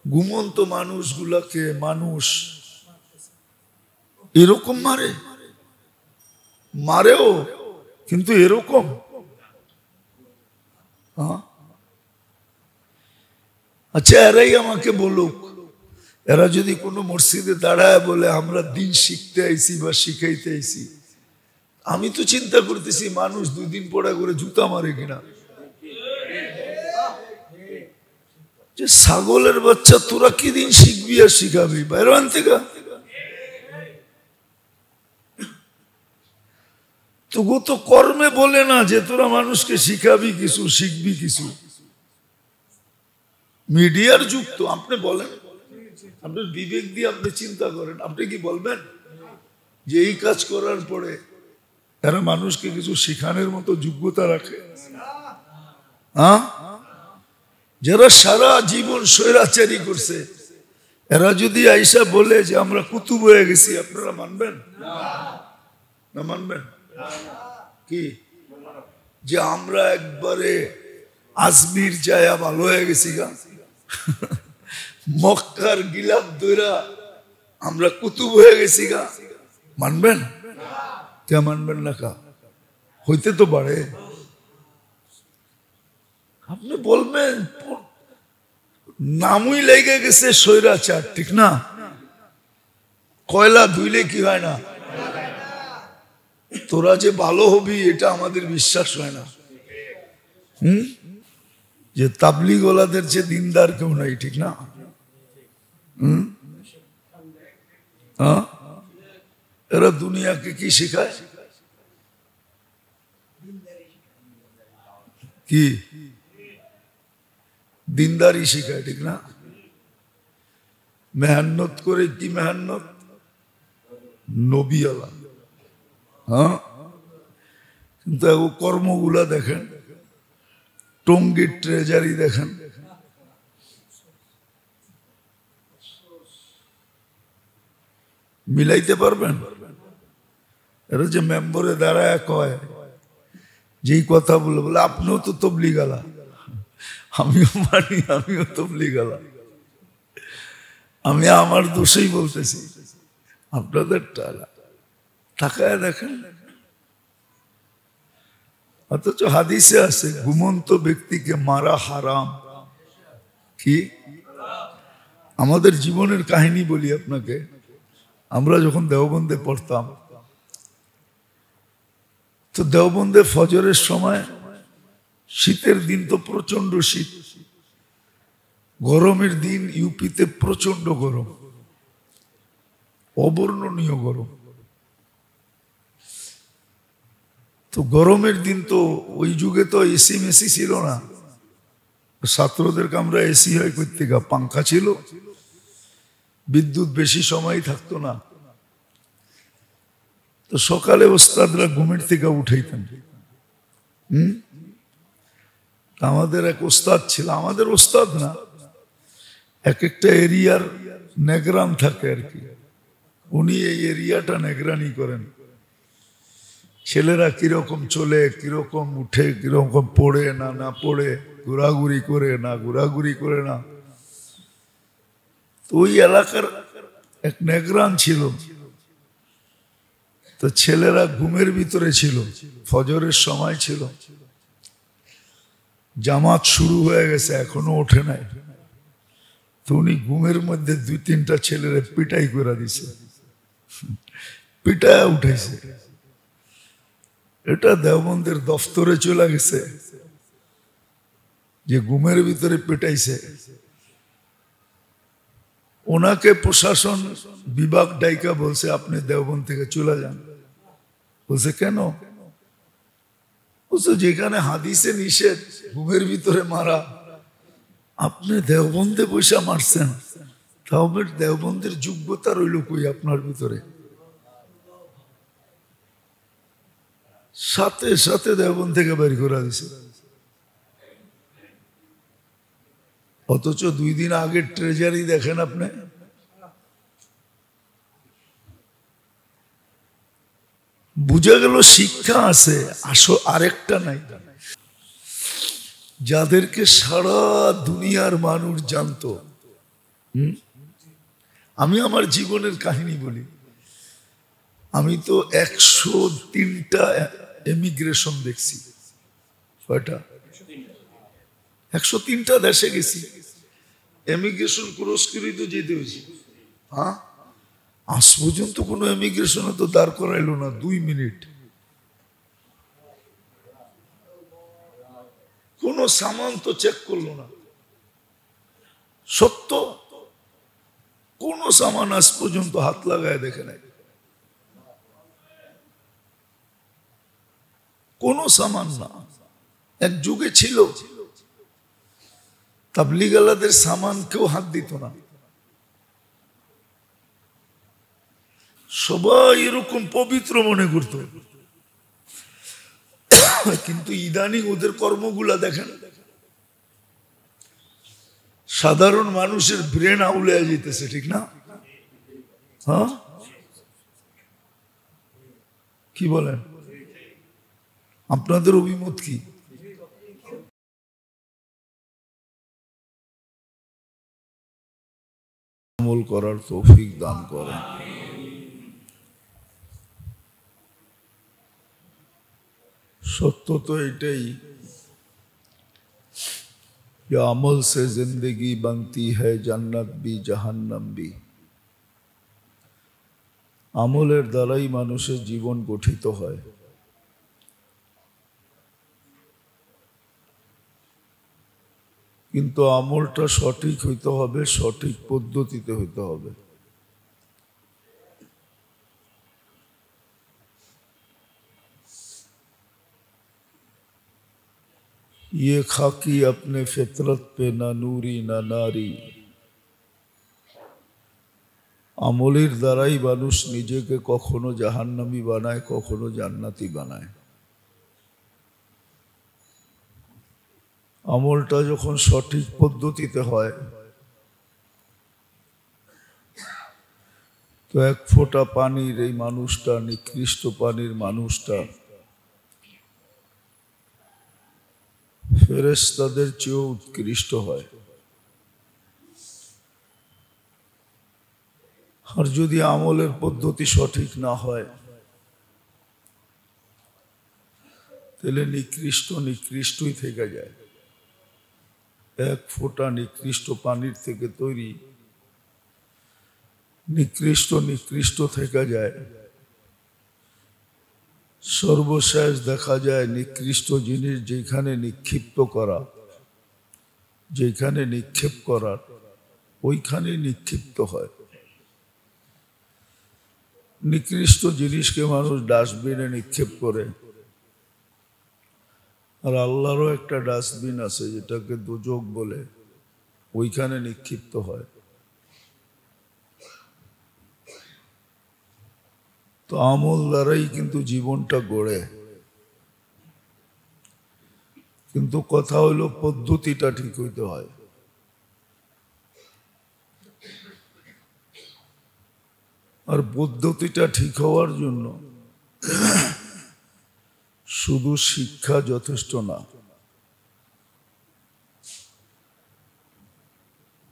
ঘুমন্ত মানুষগুলাকে মানুষ এরকম মারেও, কিন্তু এরকম। আচ্ছা, এরাই আমাকে বলুক, এরা যদি কোনো মসজিদে দাঁড়ায় বলে আমরা দিন শিখতে আইছি বা শিখাইতে আইছি, আমি তো চিন্তা করতেছি মানুষ 2 দিন পড়া করে জুতা মারে কিনা। যে ছাগলের বাচ্চা, তোরা কি দিন শিখবি আর শিখাবি বাইরান থেকে? তবু তো কর্মে বলে না যে তোরা মানুষকে শিখাবি কিছু, শিখবি কিছু। মিডিয়ার যুগ তো, আপনি বলেন, আপনার বিবেক দিয়ে আপনি চিন্তা করেন, আপনি কি বলবেন যে এই কাজ করার পরে এরা মানুষকে কিছু শিখানোর মতো যোগ্যতা রাখে? যারা সারা জীবন স্বৈরাচারী করছে, এরা যদি আইসা বলে যে আমরা কুতুব হয়ে গেছি, আপনারা মানবেন না? মানবেন কি যে আমরা একবারে আজমির যায়া ভালো হয়ে গেছি গা, মক্কার গিলাপ দইরা আমরা কুতুব হয়ে গেছি গা? মানবেন? কে মানবেন না? কা হইতে তো পারে। আপনি বলবেন নামই লেগে গেছে স্বৈরাচার, ঠিক না? কয়লা ধুইলে কি হয় না? তোরা যে ভালো হবি এটা আমাদের বিশ্বাস হয় না। যে তাবলিগ ওয়ালাদের যে দিনদার কেউ নাই, ঠিক না? এরা দুনিয়াকে কি শেখায়? কি দিনদারি শেখায়, ঠিক না? মেহনত করে, কি মেহনত? নবীওয়ালা। কিন্তু কর্মগুলা দেখেন, টঙ্গীর ট্রেজারি দেখেন, মিলাইতে পারবেন? এরা যে মেম্বরে দাঁড়ায় কয়, যেই কথা বলে বলে আপনিও তো তবলিগ আলা, আমিও মানি, আমিও তবলিগ আলা। আমি আমার দোষেই বলতেছি, আপনাদের তাকায় দেখেন। অথচ হাদিসে আছে ঘুমন্ত ব্যক্তিকে মারা হারাম। কি? আমাদের জীবনের কাহিনী বলি আপনাকে। আমরা যখন দেওবন্দে পড়তাম, তো দেওবন্দে ফজরের সময়, শীতের দিন তো প্রচন্ড শীত, গরমের দিন ইউপিতে প্রচন্ড গরম, অবর্ণনীয় গরম। তো গরমের দিন তো ওই যুগে তো এসি মেসি ছিল না, ছাত্রদের কামরা এসি হয় করতে, পাঙ্খা ছিল, বিদ্যুৎ বেশি সময় থাকতো না। তো সকালে ওস্তাদরা ঘুমের থেকে উঠাইতেন। আমাদের এক ওস্তাদ ছিল, আমাদের ওস্তাদ না, এক একটা এরিয়ার নেগরান থাকে আর কি, উনি এই এরিয়াটা নেগরানি করেন। ছেলেরা কিরকম চলে, কিরকম উঠে, কিরকম পড়ে না পড়ে, ঘোরাঘুরি করে না ঘোরাঘুরি করে না। তো ওই এলাকার এক নেগরান ছিল। তো ছেলেরা ঘুমের ভিতরে ছিল, ফজরের সময় ছিল, জামাত শুরু হয়ে গেছে, এখনো ওঠে নাই। তো উনি ঘুমের মধ্যে 2-3টা ছেলেরা পিটাই করে দিছে, পিটায় উঠেছে। এটা দেওবন্দের দফতরে চলে গেছে যে ঘুমের ভিতরে পিটাইছে। ওনাকে প্রশাসন বিভাগ ডাইকা বলছে আপনি দেওবন্দ থেকে চলে যান। বলছে কেন? বলছে যেখানে হাদিসে নিষেধ ঘুমের ভিতরে মারা, আপনি দেওবন্দে পয়সা মারছেন, তাহলে দেওবন্দের যোগ্যতা রইল কই আপনার ভিতরে? সাথে সাথে দেওবন্দ থেকে বের করে দিছে। অথচ 2 দিন আগের ট্রেজারি দেখেন আপনি, বুঝা গেল শিক্ষা আছে, আসো আরেকটা নাই। যাদেরকে সারা দুনিয়ার মানুষ জানতো, আমি আমার জীবনের কাহিনী বলি। আমি তো 103টা এমিগ্রেশন দেখছি। কয়টা? 103টা দেশে গেছি, এমিগ্রেশন ক্রস করে তো যেতে হয়েছে। হ্যাঁ, আজ পর্যন্ত কোনো এমিগ্রেশনে তো দাঁড় করাইলো না 2 মিনিট। কোন সামান তো চেক করলো না। সত্য, কোন সামান আজ পর্যন্ত হাত লাগায় দেখে নাই। কোন সামান না। এক যুগে ছিল তাবলীগালাদের সামান কেউ হাত দিত না, সবাই এরকম পবিত্র মনে করত। কিন্তু ইদানিং ওদের কর্মগুলা দেখেন, সাধারণ মানুষের ব্রেন আউলে যেতেছে, ঠিক না? হ্যাঁ, কি বলেন? আপনাদের অভিমত কি? আমল করার তৌফিক দান করেন। সত্য তো এটাই, আমল সে জিন্দগি बनती है জান্নাত भी জাহান্নাম भी। আমলের দ্বারাই মানুষের জীবন গঠিত হয়। কিন্তু আমলটা সঠিক হইতে হবে, সঠিক পদ্ধতিতে হইতে হবে। ये खाकी अपने फितरत पे ना नूरी ना नारी। আমলের দ্বারাই মানুষ নিজেকে কখনো জাহান্নামী বানায়, কখনো জান্নাতি বানায়। আমলটা যখন সঠিক পদ্ধতিতে হয় তো এক ফোঁটা পানির এই মানুষটা, নিকৃষ্ট পানির মানুষটা ফেরেশতাদের চেয়েও উৎকৃষ্ট হয়। আর যদি আমলের পদ্ধতি সঠিক না হয় তাহলে নিকৃষ্ট নিকৃষ্টই থেকে যায়। এক ফোঁটা নিকৃষ্ট পানির থেকে তৈরি, নিকৃষ্ট নিকৃষ্ট থেকে যায়। সর্বশেষ দেখা যায় নিকৃষ্ট জিনিস যেখানে নিক্ষিপ্ত করা, যেখানে নিক্ষেপ করার ওইখানে নিক্ষিপ্ত হয়। নিকৃষ্ট জিনিসকে মানুষ ডাস্টবিনে নিক্ষেপ করে, আর আল্লাহরও একটা ডাস্টবিন আছে যেটাকে দোজখ বলে, ওইখানে নিক্ষিপ্ত হয়। তো আমল দ্বারাই কিন্তু জীবনটা গড়ে, কিন্তু কথা হলো পদ্ধতিটা ঠিক হইতে হয়। আর পদ্ধতিটা ঠিক হওয়ার জন্য শুধু শিক্ষা যথেষ্ট না,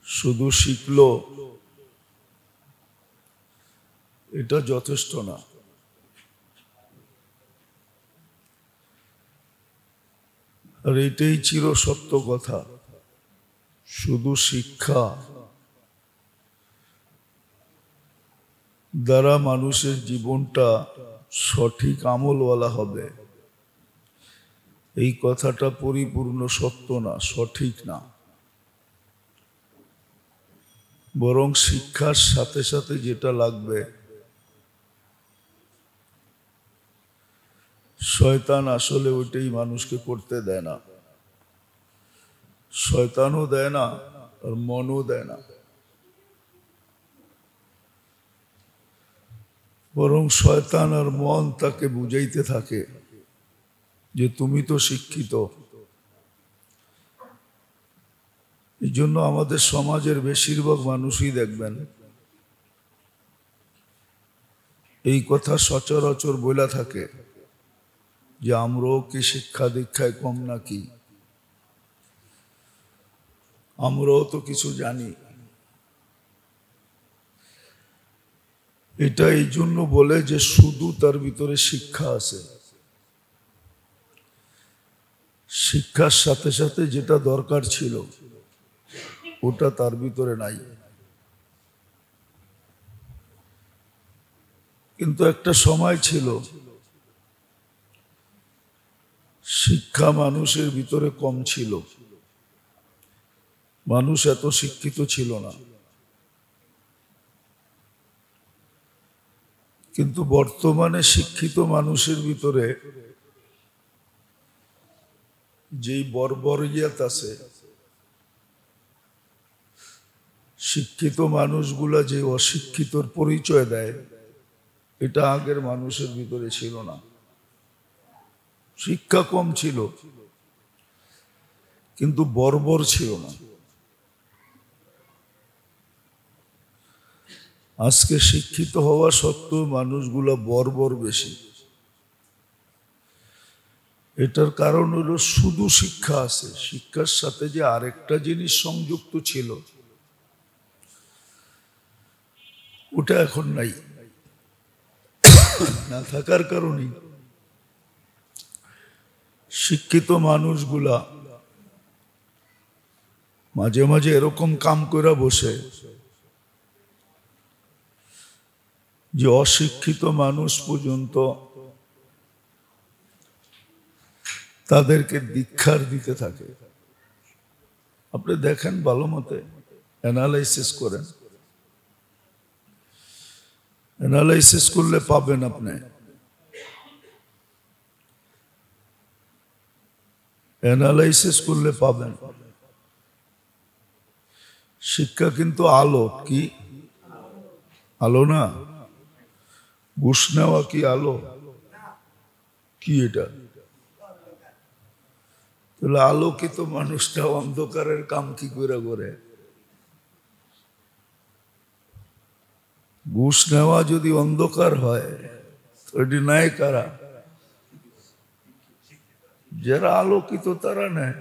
শুধু শিখলো এটা যথেষ্ট না। আর এটাই চির সত্য কথা, শুধু শিক্ষা দ্বারা মানুষের জীবনটা সঠিক আমলওয়ালা হবে, এই কথাটা পরিপূর্ণ সত্য না, সঠিক না। বরং শিক্ষার সাথে সাথে যেটা লাগবে, শয়তান আসলে ওইটাই মানুষকে করতে দেয় না। শয়তানও দেয় না আর মনও দেয় না, বরং শয়তান আর মন তাকে বুঝাইতে থাকে যে তুমি তো শিক্ষিত। এই জন্য আমাদের সমাজের বেশিরভাগ মানুষই দেখবেন এই কথা সচরাচর বলে থাকে যে আমরাও কি শিক্ষা দীক্ষায় কম নাকি, আমরাও তো কিছু জানি। এটা এই জন্য বলে যে শুধু তার ভিতরে শিক্ষা আছে, শিক্ষার সাথে সাথে যেটা দরকার ছিল ওটা তার ভিতরে নাই। কিন্তু একটা সময় ছিল শিক্ষা মানুষের ভিতরে কম ছিল, মানুষ এত শিক্ষিত ছিল না। কিন্তু বর্তমানে শিক্ষিত মানুষের ভিতরে যেই বর্বরিয়াত আছে, শিক্ষিত মানুষগুলা যে অশিক্ষিতর পরিচয় দেয়, এটা আগের মানুষের ভিতরে ছিল না। শিক্ষা কম ছিল কিন্তু বর্বর ছিল না। আজকে শিক্ষিত হওয়া সত্ত্বেও মানুষগুলা বর্বর বেশি। এটার কারণ হলো শুধু শিক্ষা আছে, শিক্ষার সাথে যে আরেকটা জিনিস সংযুক্ত ছিল ওটা এখন নাই। না থাকার কারণে শিক্ষিত মানুষগুলা মাঝে মাঝে এরকম কাম করে বসে যে অশিক্ষিত মানুষ পর্যন্ত তাদেরকে দীক্ষার দিতে থাকে। আপনি দেখেন, ভালো মতে অ্যানালাইসিস করেন, অ্যানালাইসিস করলে পাবেন, আপনি অ্যানালাইসিস করলে পাবেন শিক্ষা কিন্তু আলো। কি আলো না? ঘুষ নেওয়া কি আলো? কি এটা? তাহলে আলোকিত মানুষটা অন্ধকারের কাম কি করে করে? ঘুষ নেওয়া যদি অন্ধকার হয় তো এটি নাই কারা? যারা আলোকিত তারা নেয়,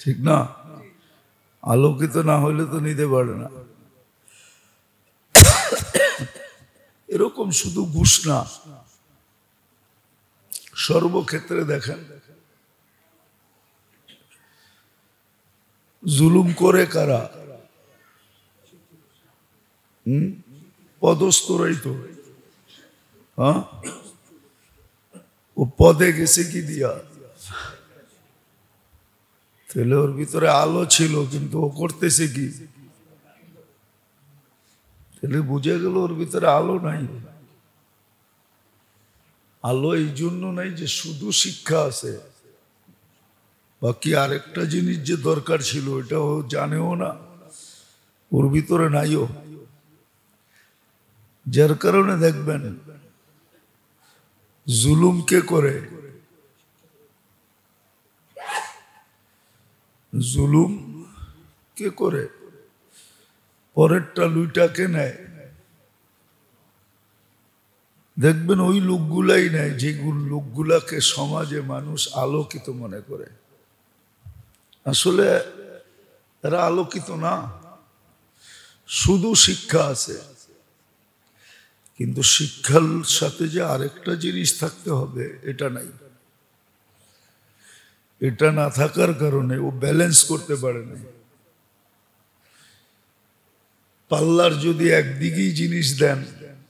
ঠিক না? আলোকিত না হইলে তো নিতে পারে না। এরকম শুধু ঘুষ না, সর্বক্ষেত্রে দেখেন জুলুম করে কারা? পদস্থরাই তো। হ্যাঁ, ও পদে গেছে কি দিয়া? তাহলে ওর ভিতরে আলো ছিল কিন্তু ও করতেছে কি? তাহলে বুঝে গেল ওর ভিতরে আলো নাই। আলো এই জন্য নাই যে শুধু শিক্ষা আছে, বাকি আরেকটা জিনিস যে দরকার ছিল এটা ও জানেও না, ওর ভিতরে নাইও। যার কারণে দেখবেন জুলুম কে করে? জুলুম কে করে? পরেরটা লুইটাকে নেয়। দেখবেন ওই লোকগুলাই নেয় যে লোকগুলাকে সমাজে মানুষ আলোকিত মনে করে। আসলে এরা আলোকিত না, শুধু শিক্ষা আছে। কিন্তু শিক্ষার সাথে যে আরেকটা জিনিস থাকতে হবে এটা নাই। এটা না থাকার কারণে ও ব্যালেন্স করতে পারে না। পাল্লার যদি একদিকেই জিনিস দেন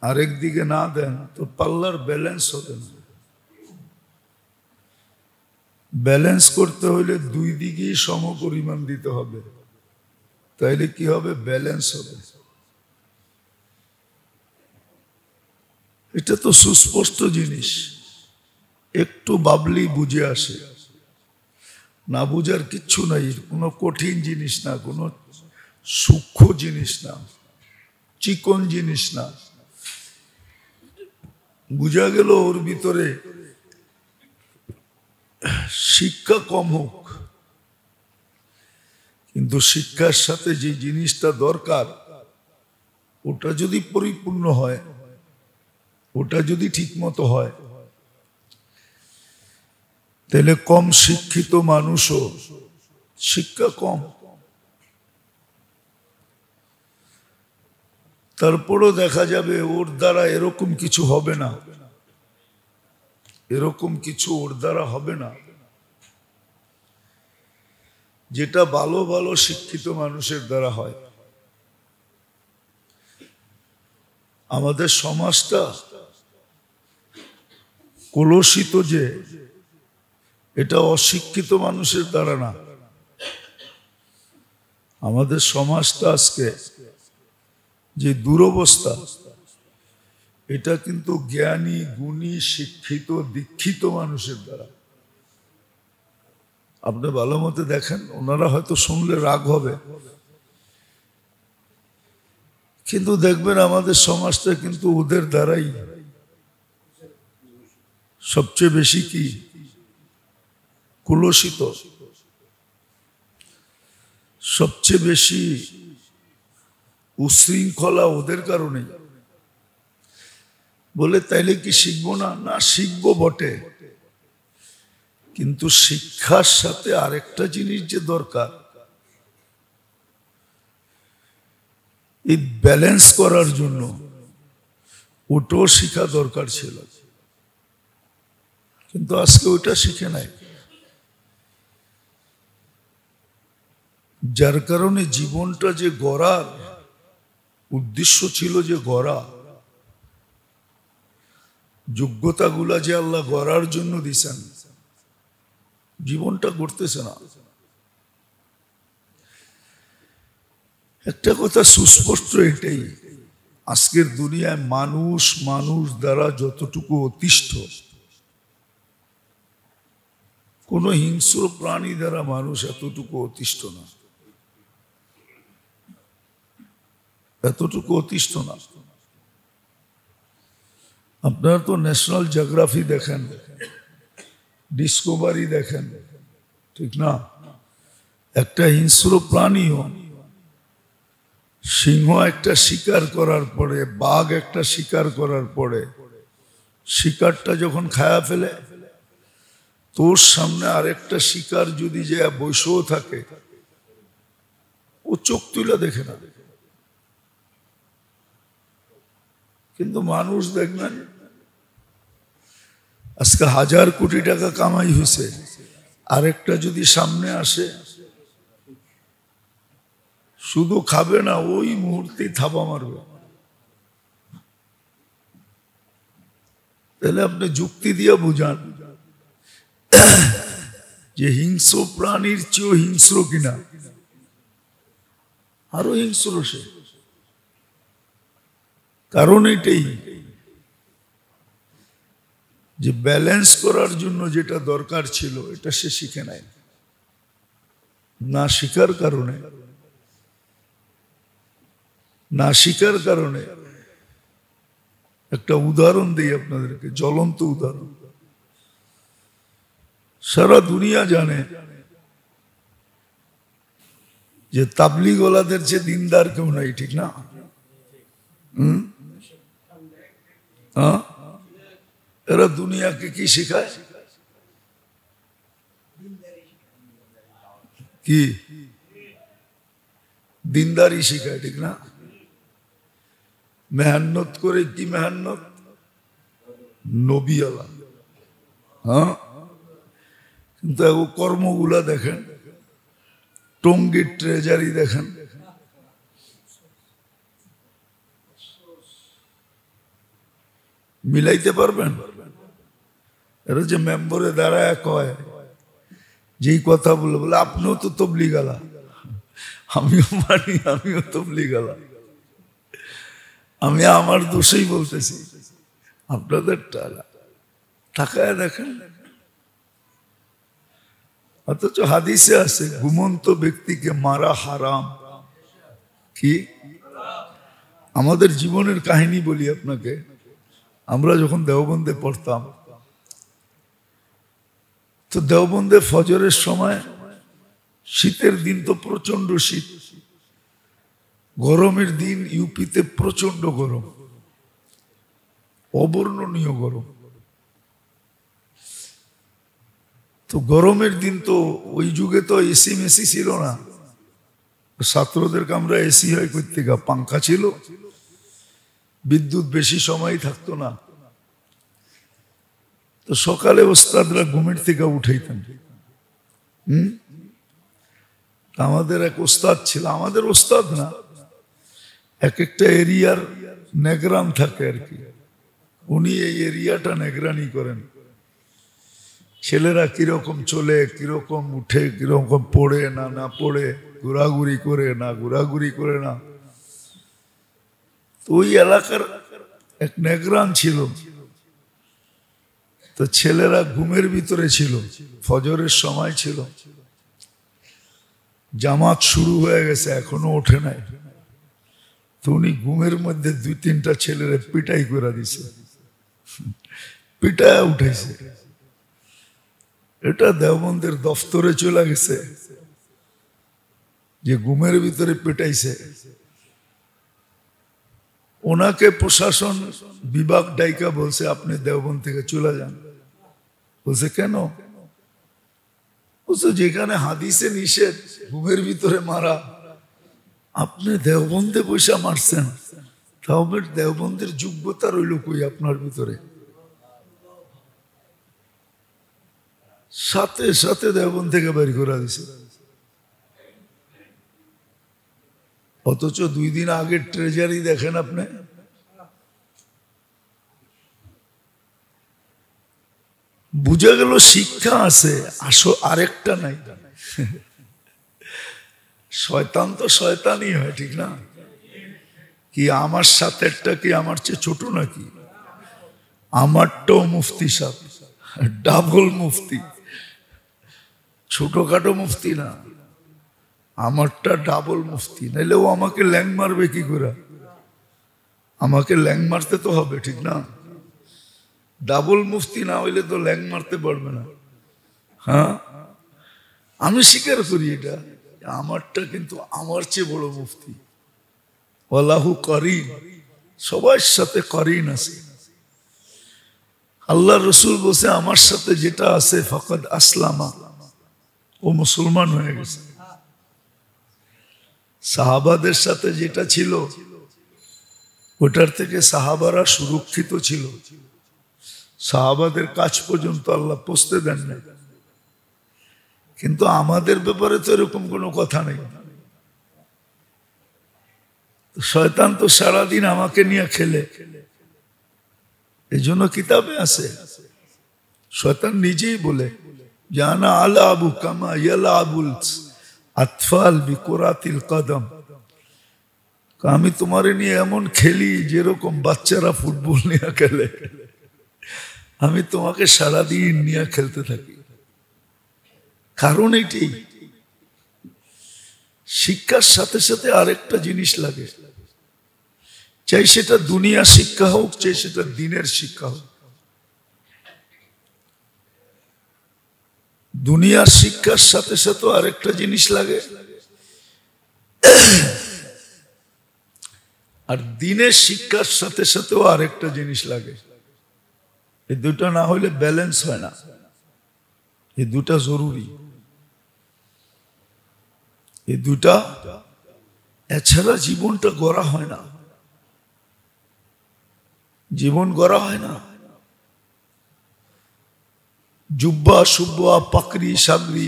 আরেক দিকে না দেন তো পাল্লার ব্যালেন্স হবে না। ব্যালেন্স করতে হলে দুই দিকেই সম পরিমাণ দিতে হবে, তাইলে কি হবে? ব্যালেন্স হবে। এটা তো সুস্পষ্ট জিনিস, একটু ভাবলেই বুঝে আসে। না বুঝার কিচ্ছু নাই, কোনো কঠিন জিনিস না, কোনো সূক্ষ্ম জিনিস না, চিকন জিনিস না। বুঝা গেল ওর ভিতরে শিক্ষা কম হোক, কিন্তু শিক্ষার সাথে যে জিনিসটা দরকার ওটা যদি পরিপূর্ণ হয়, ওটা যদি ঠিক মতো হয়, তাহলে কম শিক্ষিত মানুষও শিক্ষা কম তারপরও দেখা যাবে ওর দ্বারা এরকম কিছু হবে না, এরকম কিছু ওর দ্বারা হবে না যেটা ভালো ভালো শিক্ষিত মানুষের দ্বারা হয়। আমাদের সমাজটা কলুষিত যে, এটা অশিক্ষিত মানুষের দ্বারা না। আমাদের সমাজটা আজকে যে দুরবস্থা, এটা কিন্তু জ্ঞানী গুণী শিক্ষিত দীক্ষিত মানুষের দ্বারা। আপনি ভালো মতো দেখেন, ওনারা হয়তো শুনলে রাগ হবে, কিন্তু দেখবেন আমাদের সমাজটা কিন্তু ওদের দ্বারাই সবচেয়ে বেশি কি কলুষিত, সবচেয়ে বেশি উশৃঙ্খলা ওদের কারণে। বলে তাইলে কি শিখবো না? না, শিখবো বটে, কিন্তু শিক্ষার সাথে আরেকটা জিনিস যে দরকার, এই ব্যালেন্স করার জন্য ওটাও শিখা দরকার ছিল, কিন্তু আজকে ওটা শিখে নাই। যার কারণে জীবনটা যে গড়ার উদ্দেশ্য ছিল, যে গড়া যোগ্যতাগুলা যে আল্লাহ গড়ার জন্য দিছেন, জীবনটা গড়তেছে না। একটা কথা সুস্পষ্ট, এটাই আজকের দুনিয়ায় মানুষ মানুষ দ্বারা যতটুকু অতিষ্ঠ, কোন হিংস্র প্রাণী দ্বারা মানুষ এতটুকু অতিষ্ঠ না, এতটুকু অতিষ্ঠ না। আপনারা তো ন্যাশনাল জিওগ্রাফি দেখেন, ডিসকভারি দেখেন, ঠিক না? একটা হিংস্র প্রাণীও, সিংহ একটা শিকার করার পরে, বাঘ একটা শিকার করার পরে, শিকারটা যখন খায়া ফেলে, তোর সামনে আরেকটা শিকার যদি যে বসেও থাকে, ও চোখ তুলে দেখে না। কিন্তু মানুষ দেখবেন আজকে 1000 কোটি টাকা কামাই হয়েছে, আরেকটা যদি সামনে আসে, শুধু খাবে না, ওই মুহূর্তেই থাবা মারবে। তাহলে আপনি যুক্তি দিয়ে বুঝান যে হিংস্র প্রাণীর চেয়েও হিংস্র কিনা, আরো হিংস্র সে। কারণ এটাই যে ব্যালেন্স করার জন্য যেটা দরকার ছিল, এটা সে শিখে নাই। না শিখার কারণে, না শিখার কারণে, একটা উদাহরণ দিই আপনাদেরকে, জ্বলন্ত উদাহরণ। সারা দুনিয়া জানে যে তাবলিগওয়ালাদের যে দিনদার কেউ নাই, ঠিক না? এরা দুনিয়াকে কি শেখায়? কি দিনদারি শেখায়, ঠিক না? মেহনত করে, কি মেহনত? নবী আলা। হ্যাঁ, কিন্তু কর্মগুলা দেখেন, টঙ্গীর ট্রেজারি দেখেন, মিলাইতে পারবেন? এরা যে মেম্বরে দাঁড়ায় কয়, যেই কথা বলে বলে আপনিও তো তবলিগ আলা, আমিও মানি, আমিও তবলিগ আলা। আমি আমার দোষেই বলতেছি, আপনাদের তাকায় দেখেন। অথচ হাদিসে আছে ঘুমন্ত ব্যক্তিকে মারা হারাম। কি? আমাদের জীবনের কাহিনী বলি আপনাকে। আমরা যখন দেওবন্দে পড়তাম, তো দেওবন্দে ফজরের সময়, শীতের দিন তো প্রচন্ড শীত, গরমের দিন ইউপিতে প্রচন্ড গরম, অবর্ণনীয় গরম। তো গরমের দিন তো ওই যুগে তো এসি মেসি ছিল না, ছাত্রদের কামরা এসি হয় কই থেকে? পাঙ্খা ছিল, বিদ্যুৎ বেশি সময় থাকতো না, তো সকালে ওস্তাদরা ঘুমের থেকে উঠাইতেন। আমাদের এক ওস্তাদ ছিল, আমাদের ওস্তাদ না, এক একটা এরিয়ার নেগরান থাকে আর কি, উনি এই এরিয়াটা নেগরানি করেন। ছেলেরা কিরকম চলে, কিরকম উঠে, কিরকম পড়ে না পড়ে, ঘোরাঘুরি করে না ঘোরাঘুরি করে না। তো ওই এলাকার এক নেগরান ছিল, তো ছেলেরা ঘুমের ভিতরে ছিল, ফজরের সময় ছিল, জামাত শুরু হয়ে গেছে, এখনো ওঠে নাই। তো উনি ঘুমের মধ্যে 2-3টা ছেলেরা পিটাই করে দিছে, পিটায় উঠাইছে। এটা দেওবন্দের দফতরে চলে গেছে যে ঘুমের ভিতরে পিটাইছে। ওনাকে প্রশাসন বিভাগ ডাইকা বলছে আপনি দেওবন্দ থেকে চলে যান। বলছে কেন? বলছে যেখানে হাদিসে নিষেধ ঘুমের ভিতরে মারা, আপনি দেওবন্দে পয়সা মারছেন, তাহলে দেওবন্দের যোগ্যতা রইল কই আপনার ভিতরে? সাথে সাথে দেওবন্দ থেকে বের করে দিছে। অথচ 2 দিন আগের ট্রেজারি দেখেন আপনি, বুঝা গেল শিক্ষা আছে, আসো আরেকটা নাই। শয়তান তো শয়তানই হয়, ঠিক না? কি আমার সাথেরটা কি আমার চেয়ে ছোট নাকি? আমারটাও মুফতি সাহেব, ডাবল মুফতি, ছোটখাটো মুফতি না, আমারটা ডাবল মুফতি। নাইলে ও আমাকে ল্যাং মারবে কি করে? আমাকে ল্যাং মারতে তো হবে, ঠিক না? ডাবল মুফতি না হইলে তো ল্যাং মারতে পারবে না। হ্যাঁ, আমি স্বীকার করি এটা, আমারটা কিন্তু আমার চেয়ে বড় মুফতি। ওয়াল্লাহু করিম, সবার সাথে করিন আছে। আল্লাহ রসুল বলছে আমার সাথে যেটা আছে ফাকাদ আসলামা, ও মুসলমান হয়ে গেছে। সাহাবাদের সাথে যেটা ছিল ওটার থেকে সাহাবারা সুরক্ষিত ছিল, সাহাবাদের কাছ পর্যন্ত আল্লাহ পৌঁছতে দেন না। কিন্তু আমাদের ব্যাপারে তো এরকম কোনো কথা নেই। শয়তান তো সারাদিন আমাকে নিয়ে খেলে, এই জন্য কিতাবে আছে, শয়তান নিজেই বলে জানা আলা আবু কামা ইয়ালা আবুল আতফাল বিকুরাতিল কদম, আমি তোমারে নিয়ে এমন খেলি যেরকম বাচ্চারা ফুটবল নিয়ে খেলে, আমি তোমাকে সারাদিন নিয়ে খেলতে থাকি। কারণ এইটাই, শিক্ষার সাথে সাথে আরেকটা জিনিস লাগে, চাই সেটা দুনিয়া শিক্ষা হোক, চাই সেটা দিনের শিক্ষা হোক। দুনিয়ার শিক্ষার সাথে সাথে আরেকটা জিনিস লাগে, আর দিনের শিক্ষার সাথে সাথেও আরেকটা জিনিস লাগে। এই দুটা না হলে ব্যালেন্স হয় না, এই দুটা জরুরি। এই দুটা এছাড়া জীবনটা গড়া হয় না, জীবন গড়া হয় না। জুব্বা সুব্বা পাকড়ি সাগরি,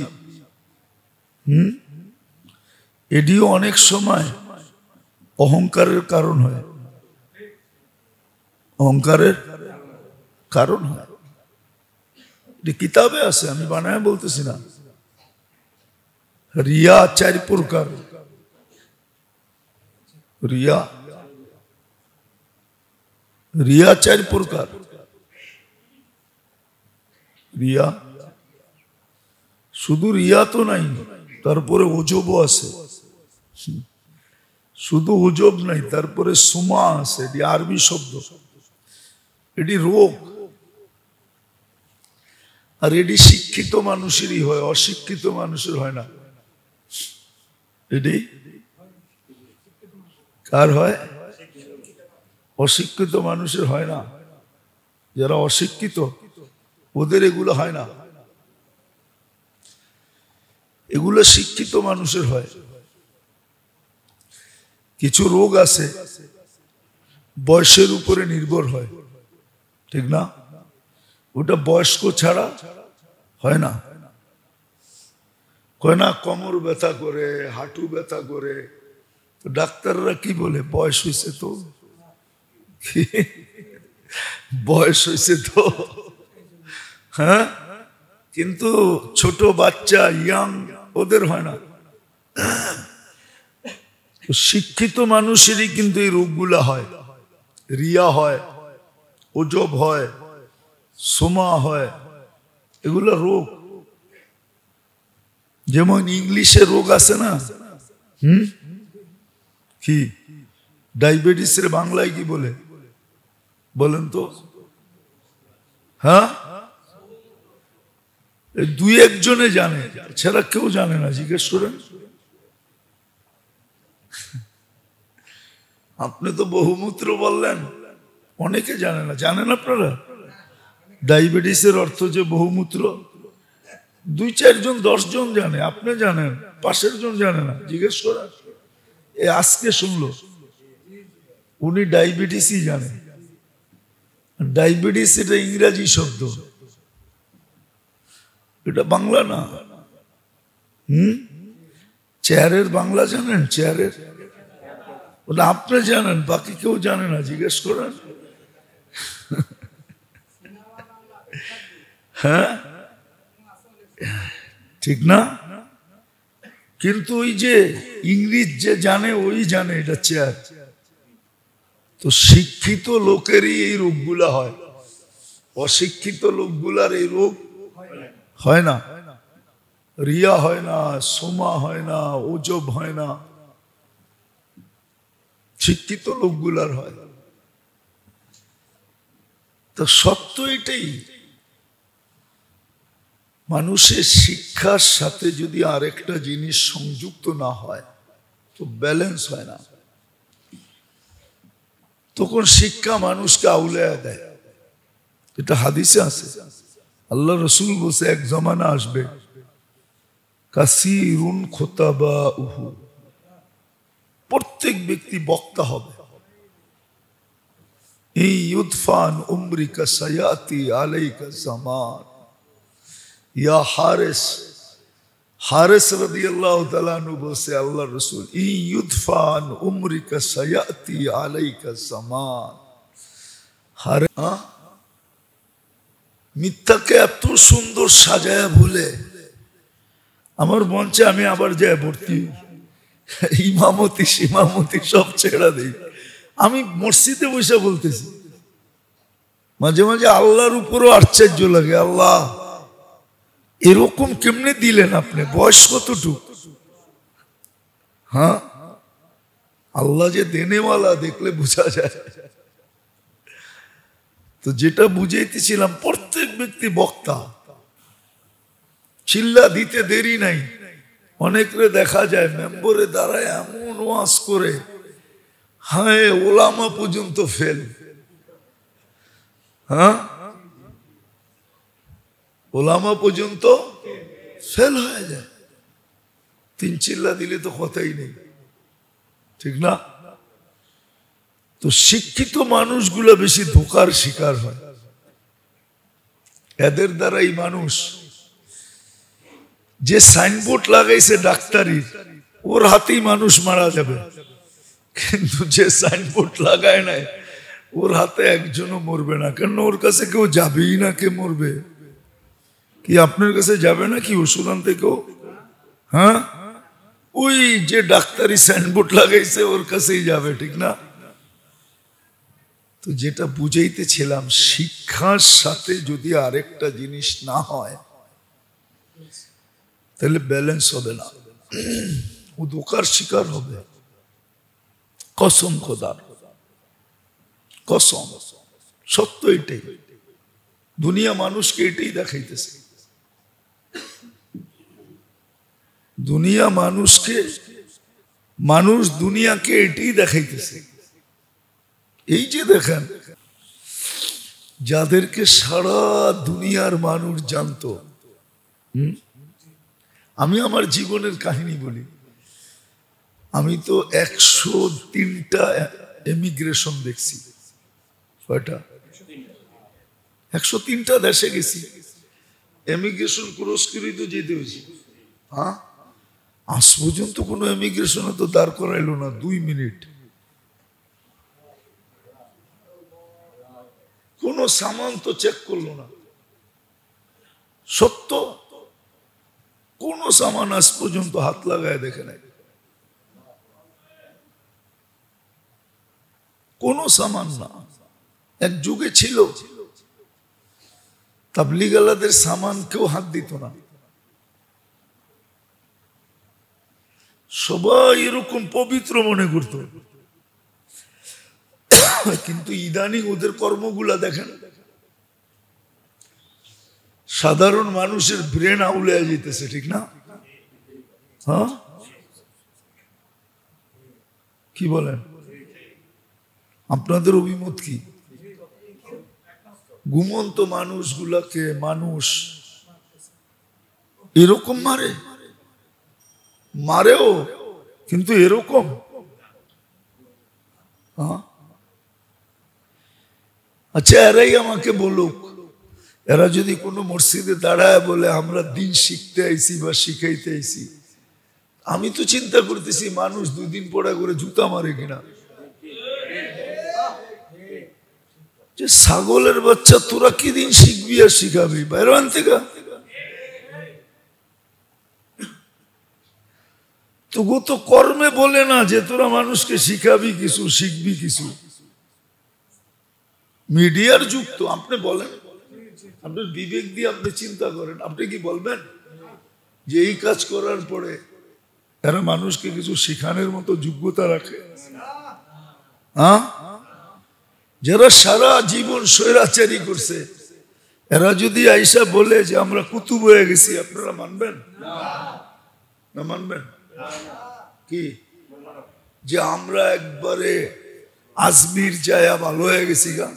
এটিও অনেক সময় অহংকারের কারণ হয়, অহংকারের কারণ হয়। এটি কিতাবে আছে, আমি বানায় বলতেছি না। রিয়া 4 প্রকার। রিয়া, রিয়া 4 প্রকার। রিয়া, শুধু রিয়া তো নাই, তারপরে ওজবও আছে। শুধু ওজব নাই, তারপরে সুমা আছে, এটি আরবি শব্দ, এটি রোগ। আর এটি শিক্ষিত মানুষেরই হয়, অশিক্ষিত মানুষের হয় না। এটি কার হয়? অশিক্ষিত মানুষের হয় না। যারা অশিক্ষিত ওদের এগুলো হয় না, এগুলো শিক্ষিত মানুষের হয়। কিছু রোগ আছে বয়সের উপরে নির্ভর হয়, ঠিক না? ওটা বয়স্ক ছাড়া হয় না। কয় না কোমর ব্যথা করে, হাঁটু ব্যথা করে, তো ডাক্তাররা কি বলে? বয়স হয়েছে তো, বয়স হয়েছে তো। হ্যাঁ, কিন্তু ছোট বাচ্চা, ইয়াং, ওদের হয় না। শিক্ষিত মানুষেরই কিন্তু এই রোগগুলা হয়। রিয়া হয়, ওজব হয়, সোমা হয়, এগুলো রোগ। যেমন ইংলিশে রোগ আছে না, কি ডায়াবেটিসের বাংলায় কি বলে বলেন তো? হ্যাঁ, দুই একজনে জানে, ছাড়া কেউ জানে না। জিজ্ঞেস করেন। আপনি তো বহুমূত্র বললেন, অনেকে জানে না। জানেন আপনারা ডায়াবেটিসের অর্থ যে বহুমূত্র? 2-4 জন 10 জন জানে, আপনি জানেন, পাশের জন জানে না। জিজ্ঞেস করেন। আজকে শুনলো, উনি ডায়াবেটিসই জানে। ডায়াবেটিস এটা ইংরেজি শব্দ, এটা বাংলা না। চেয়ারের বাংলা জানেন? চেয়ারের ওটা আপনি জানেন, বাকি কেউ জানে না। জিজ্ঞেস করেন। হ্যাঁ, ঠিক না? কিন্তু ওই যে ইংরেজ যে জানে, ওই জানে এটা চেয়ার। তো শিক্ষিত লোকেরই এই রোগগুলা হয়, অশিক্ষিত লোকগুলার এই রোগ হয় না। রিয়া হয় না, সোমা হয় না, ওজব হয় না, শিক্ষিত লোকগুলার হয়। তো সত্য এটাই, মানুষের শিক্ষার সাথে যদি আরেকটা জিনিস সংযুক্ত না হয় তো ব্যালেন্স হয় না। তখন শিক্ষা মানুষকে আউলায়া দেয়। এটা হাদিসে আছে। আল্লাহ রসুল বলছে এক জমানা আসবে, কাসিরুন খুতাবাউহু, প্রত্যেক ব্যক্তি বক্তা হবে। ইউদফান উমরিকা সায়াতি আলাইকা জামান। ইয়া হারিস, হারিস রাদিয়াল্লাহু তাআলা আনহু বলছে আল্লাহ রসুল, ইউদফান উমরিকা সায়াতি আলাইকা জামান। মিথ্যাকে এত সুন্দর সাজায়া বলে আমার মঞ্চে আমি আবার যাই ভর্তি, ইমামতি সিমামতি সব ছেড়া দিই। আমি মসজিদে বসে বলতেছি, মাঝে মাঝে আল্লাহর উপরও আশ্চর্য লাগে, আল্লাহ এরকম কেমনে দিলেন আপনি? বয়স কতটুক? হ্যাঁ, আল্লাহ যে দেনেওয়ালা দেখলে বোঝা যায়। তো যেটা বুঝাইতেছিলাম, প্রত্যেক ব্যক্তি বক্তা। চিল্লা দিতে দেরি নাই। অনেকরে দেখা যায় মেম্বরে দাঁড়ায় এমন ওয়াজ করে, হ্যাঁ ওলামা পর্যন্ত ফেল। হ্যাঁ, ওলামা পর্যন্ত ফেল হয়ে যায়। 3 চিল্লা দিলে তো কথাই নেই, ঠিক না? তো শিক্ষিত মানুষগুলো বেশি ধোকার শিকার হয়। এদের দ্বারাই মানুষ, যে সাইনবোর্ড লাগাইছে ডাক্তারি, ওর হাতেই মানুষ মারা যাবে। কিন্তু যে সাইনবোর্ড লাগায় নাই, ওর হাতে একজনও মরবে না। কেন? ওর কাছে কেউ যাবেই না। কে মরবে? কি আপনার কাছে যাবে না কি ওষুধ আনতে কেউ? হ্যাঁ, ওই যে ডাক্তারি সাইনবোর্ড লাগাইছে ওর কাছেই যাবে, ঠিক না? তো যেটা বুঝাইতেছিলাম, শিক্ষার সাথে যদি আরেকটা জিনিস না হয় তাহলে ব্যালেন্স হবে না, ও ধোঁকার শিকার হবে। কসম খোদার, কসম, সত্য এটাই। দুনিয়া মানুষকে এটাই দেখাইতেছে। দুনিয়া মানুষকে, মানুষ দুনিয়াকে এটাই দেখাইতেছে। এই যে দেখেন, যাদেরকে সারা দুনিয়ার মানুষ জানতো। আমি আমার জীবনের কাহিনী বলি। আমি তো 103টা এমিগ্রেশন দেখছি। কয়টা? 103টা দেশে গেছি, এমিগ্রেশন ক্রস করে তো যেতে হয়েছে। হ্যাঁ, আজ পর্যন্ত কোনো এমিগ্রেশনে তো দাঁড় করাইলো না 2 মিনিট। কোনো সামান তো চেক করলো না। সত্য, কোন সামান আজ পর্যন্ত হাত লাগায় দেখে নাই। কোন সামান না। এক যুগে ছিল তাবলীগালাদের সামান কেউ হাত দিত না, সবাই এরকম পবিত্র মনে করত। কিন্তু ইদানিং ওদের কর্মগুলা দেখেন, সাধারণ মানুষের ব্রেন আউলে যেতেছে, ঠিক না? হ্যাঁ, কি বলেন? আপনাদের অভিমত কি? ঘুমন্ত মানুষগুলাকে মানুষ এরকম মারে, মারেও কিন্তু এরকম। আচ্ছা, এরাই আমাকে বলুক, এরা যদি কোনো মসজিদে দাঁড়ায় বলে আমরা দিন শিখতে আইছি বা শিখাইতে আইছি, আমি তো চিন্তা করতেছি মানুষ 2 দিন পরে করে জুতা মারে কিনা। যে ছাগলের বাচ্চা, তোরা কি দিন শিখবি আর শিখাবি? বাইরে থেকে তবু তো কর্মে বলে না যে তোরা মানুষকে শিখাবি কিছু, শিখবি কিছু। মিডিয়ার যুগ তো। আপনি বলেন, আপনার বিবেক দিয়ে আপনি চিন্তা করেন, আপনি কি বলবেন যে এই কাজ করার পরে এরা মানুষকে কিছু শিখানোর মতো যোগ্যতা রাখে? হ্যাঁ, যারা সারা জীবন স্বৈরাচারী করছে, এরা যদি আইসা বলে যে আমরা কুতুব হয়ে গেছি, আপনারা মানবেন না? মানবেন কি যে আমরা একবারে আজমির যায়া ভালো হয়ে গেছি গা,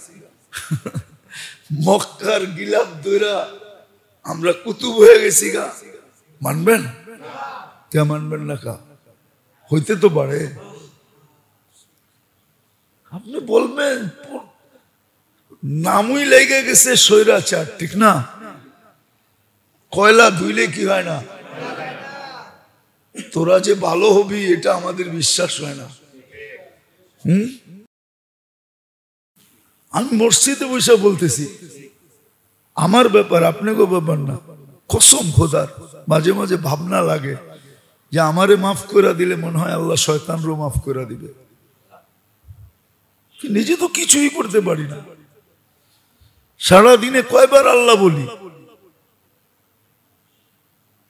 মক্কার গিলাপ দইরা আমরা কুতুব হয়ে গেছি গা? মানবেন? কে মানবেন না? কা হইতে তো পারে। আপনি বলবেন নামই লেগে গেছে স্বৈরাচার, ঠিক না? কয়লা ধুইলে কি হয় না? তোরা যে ভালো হবি এটা আমাদের বিশ্বাস হয় না। আমি মসজিদে বসে বলতেছি, আমার ব্যাপার, আপনাকে ব্যাপার না। কসম খোদার, মাঝে মাঝে ভাবনা লাগে যে আমারে মাফ করে দিলে মনে হয় আল্লাহ শয়তানরও মাফ করে দিবে। নিজে তো কিছুই করতে পারি না। সারাদিনে কয়বার আল্লাহ বলি?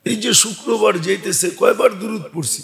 এই যে শুক্রবার যাইতেছে, কয়বার দুরূদ পড়ছি?